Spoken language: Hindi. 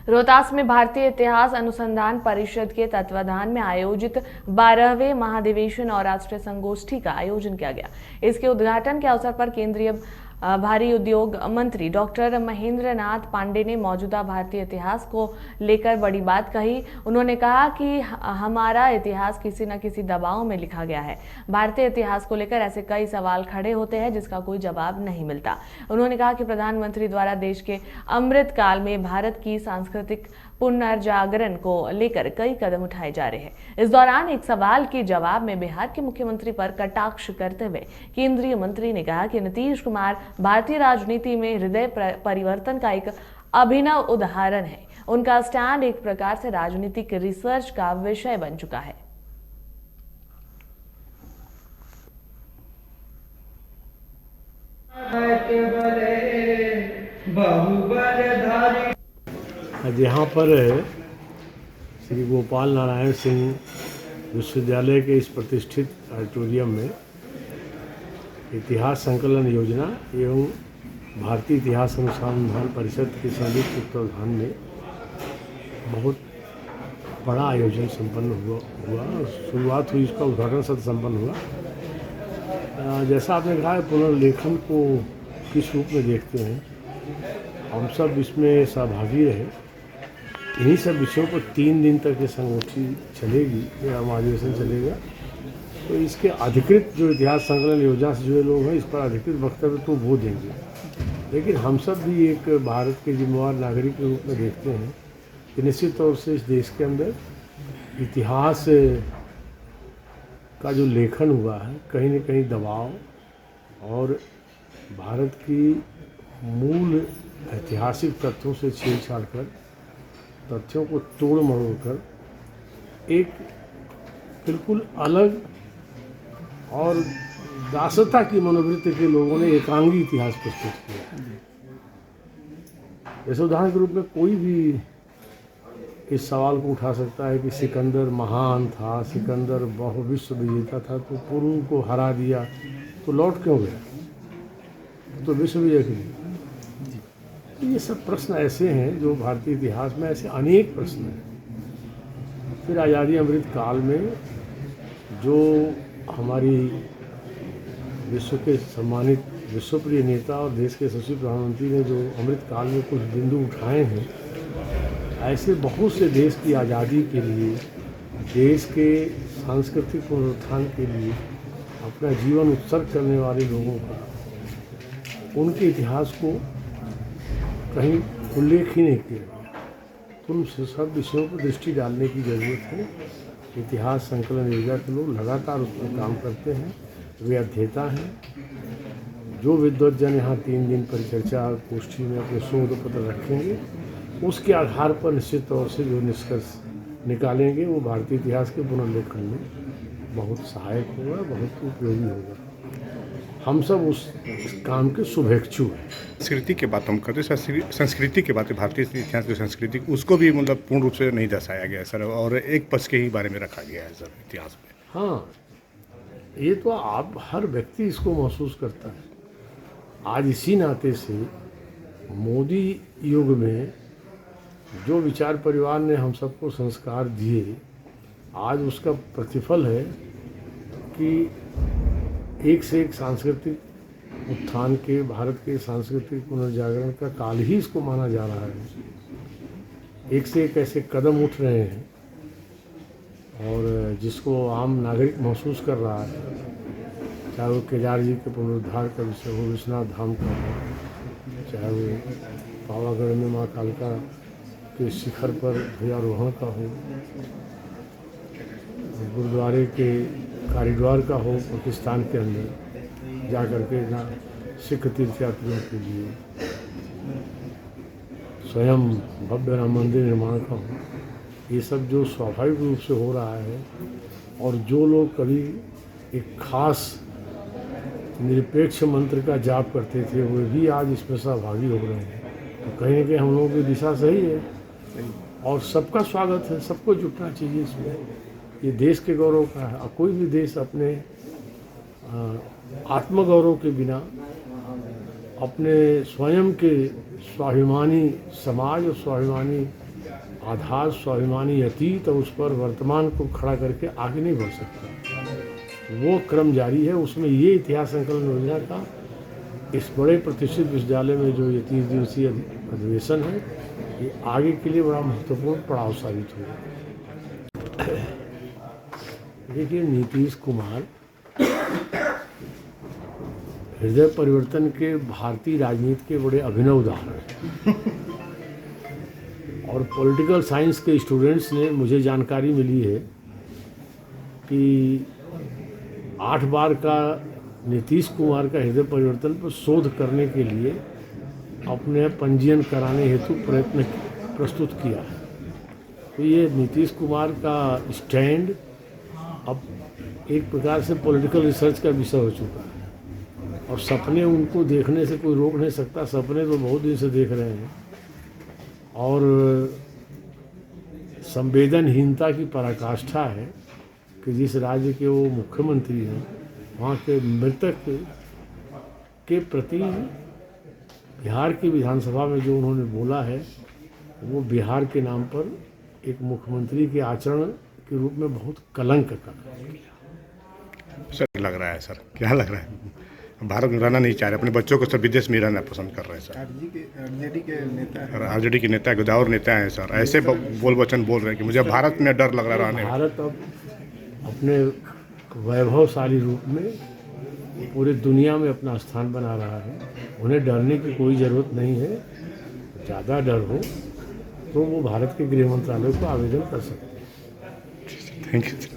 रोहतास में भारतीय इतिहास अनुसंधान परिषद के तत्वाधान में आयोजित 12वें महाधिवेशन और राष्ट्रीय संगोष्ठी का आयोजन किया गया। इसके उद्घाटन के अवसर पर केंद्रीय भारी उद्योग मंत्री डॉक्टर महेंद्र नाथ पांडे ने मौजूदा भारतीय इतिहास को लेकर बड़ी बात कही। उन्होंने कहा कि हमारा इतिहास किसी न किसी दबाव में लिखा गया है। भारतीय इतिहास को लेकर ऐसे कई सवाल खड़े होते हैं जिसका कोई जवाब नहीं मिलता। उन्होंने कहा कि प्रधानमंत्री द्वारा देश के अमृत काल में भारत की सांस्कृतिक पुनर्जागरण को लेकर कई कदम उठाए जा रहे हैं। इस दौरान एक सवाल के जवाब में बिहार के मुख्यमंत्री पर कटाक्ष करते हुए केंद्रीय मंत्री ने कहा कि नीतीश कुमार भारतीय राजनीति में हृदय परिवर्तन का एक अभिनव उदाहरण है। उनका स्टैंड एक प्रकार से राजनीतिक रिसर्च का विषय बन चुका है। आज यहाँ पर श्री गोपाल नारायण सिंह विश्वविद्यालय के इस प्रतिष्ठित ऑडिटोरियम में इतिहास संकलन योजना एवं भारतीय इतिहास अनुसंधान परिषद के संयुक्त तत्वाधान में बहुत बड़ा आयोजन संपन्न हुआ। शुरुआत हुई, इसका उद्घाटन सत्र संपन्न हुआ। जैसा आपने कहा, पुनर्लेखन को किस रूप में देखते हैं, हम सब इसमें सहभागी रहे। इन्हीं सब विषयों पर 3 दिन तक ये संगोष्ठी चलेगी या महाधिवेशन चलेगा। तो इसके अधिकृत जो इतिहास संकलन योजना से जुड़े लोग हैं, इस पर अधिकृत वक्तव्य तो वो देंगे, लेकिन हम सब भी एक भारत के जिम्मेवार नागरिक के रूप में देखते हैं कि निश्चित तौर से इस देश के अंदर इतिहास का जो लेखन हुआ है, कहीं न कहीं दबाव और भारत की मूल ऐतिहासिक तथ्यों से छेड़छाड़ कर, तथ्यों को तोड़ मरोड़ कर एक बिल्कुल अलग और दासता की मनोवृत्ति के लोगों ने एकांगी इतिहास प्रस्तुत किया। जैसे उदाहरण के रूप में कोई भी इस सवाल को उठा सकता है कि सिकंदर महान था, सिकंदर बहु विश्व विजेता था, तो पूर्व को हरा दिया तो लौट क्यों गया, तो विश्व विजय के लिए। ये सब प्रश्न ऐसे हैं जो भारतीय इतिहास में ऐसे अनेक प्रश्न हैं। फिर आज़ादी अमृत काल में जो हमारी विश्व के सम्मानित विश्वप्रिय नेता और देश के यशस्वी प्रधानमंत्री ने जो अमृत काल में कुछ बिंदु उठाए हैं, ऐसे बहुत से देश की आज़ादी के लिए, देश के सांस्कृतिक पुनरुत्थान के लिए अपना जीवन उत्सर्ग करने वाले लोगों का, उनके इतिहास को कहीं उल्लेख ही नहीं किया गया। तो उन सब विषयों पर दृष्टि डालने की ज़रूरत है। इतिहास संकलन योजना के लोग लगातार उस पर काम करते हैं, वे अध्येता हैं। जो विद्वज्जन यहाँ 3 दिन परिचर्चा गोष्ठी में अपने शोध पत्र रखेंगे, उसके आधार पर निश्चित तौर से जो निष्कर्ष निकालेंगे वो भारतीय इतिहास के पुनर्लेखन में बहुत सहायक होगा, बहुत उपयोगी होगा। हम सब उस काम के शुभेच्छु हैं। संस्कृति की बात हम करते हैं, संस्कृति की बात, भारतीय इतिहास की संस्कृति, उसको भी मतलब पूर्ण रूप से नहीं दर्शाया गया है सर, और एक पक्ष के ही बारे में रखा गया है सर इतिहास में। हाँ, ये तो आप हर व्यक्ति इसको महसूस करता है। आज इसी नाते से मोदी युग में जो विचार परिवार ने हम सबको संस्कार दिए, आज उसका प्रतिफल है कि एक से एक सांस्कृतिक उत्थान के, भारत के सांस्कृतिक पुनर्जागरण का काल ही इसको माना जा रहा है। एक से एक ऐसे कदम उठ रहे हैं और जिसको आम नागरिक महसूस कर रहा है, चाहे वो केदार जी के पुनरुद्धार का विषय हो, विश्वनाथ धाम का हो, चाहे वो पावागढ़ में माँ कालिका के शिखर पर ध्वजारोहण का हो, गुरुद्वारे के कॉरिडोर का हो, पाकिस्तान के अंदर जा कर के ना सिख तीर्थयात्रियों के लिए स्वयं भव्य राम मंदिर निर्माण का हो, ये सब जो स्वाभाविक रूप से हो रहा है, और जो लोग कभी एक खास निरपेक्ष मंत्र का जाप करते थे, वे भी आज इसमें सहभागी हो रहे हैं। तो कहीं न कहीं हम लोगों की दिशा सही है और सबका स्वागत है, सबको जुटना चाहिए इसमें। ये देश के गौरव का है। कोई भी देश अपने आत्मगौरव के बिना, अपने स्वयं के स्वाभिमानी समाज और स्वाभिमानी आधार स्वाभिमानी अतीत और उस पर वर्तमान को खड़ा करके आगे नहीं बढ़ सकता। वो क्रम जारी है। उसमें ये इतिहास संकलन योजना का इस बड़े प्रतिष्ठित विश्वविद्यालय में जो ये 30 दिवसीय अधिवेशन है, ये आगे के लिए बड़ा महत्वपूर्ण पड़ाव साबित हुआ। देखिए, नीतीश कुमार हृदय परिवर्तन के भारतीय राजनीति के बड़े अभिनव उदाहरण हैं। और पॉलिटिकल साइंस के स्टूडेंट्स ने, मुझे जानकारी मिली है कि 8 बार का नीतीश कुमार का हृदय परिवर्तन पर शोध करने के लिए अपने पंजीयन कराने हेतु प्रयत्न प्रस्तुत किया है। तो ये नीतीश कुमार का स्टैंड अब एक प्रकार से पॉलिटिकल रिसर्च का विषय हो चुका है। और सपने उनको देखने से कोई रोक नहीं सकता। सपने तो बहुत दिन से देख रहे हैं। और संवेदनहीनता की पराकाष्ठा है कि जिस राज्य के वो मुख्यमंत्री हैं, वहाँ के मृतक के प्रति बिहार की विधानसभा में जो उन्होंने बोला है, वो बिहार के नाम पर एक मुख्यमंत्री के आचरण के रूप में बहुत कलंक का काम किया। सर लग रहा है, सर क्या लग रहा है, भारत में रहना नहीं चाह रहे, अपने बच्चों को सब विदेश में रहना पसंद कर रहे हैं सर। आरजेडी के नेता गुदावर नेता हैं सर, ऐसे बोल वचन बोल रहे हैं कि मुझे भारत में डर लग रहा है। भारत अब अपने वैभवशाली रूप में पूरे दुनिया में अपना स्थान बना रहा है। उन्हें डरने की कोई ज़रूरत नहीं है। ज़्यादा डर हो तो वो भारत के गृह मंत्रालय को आवेदन कर सकते हैं। Thank you.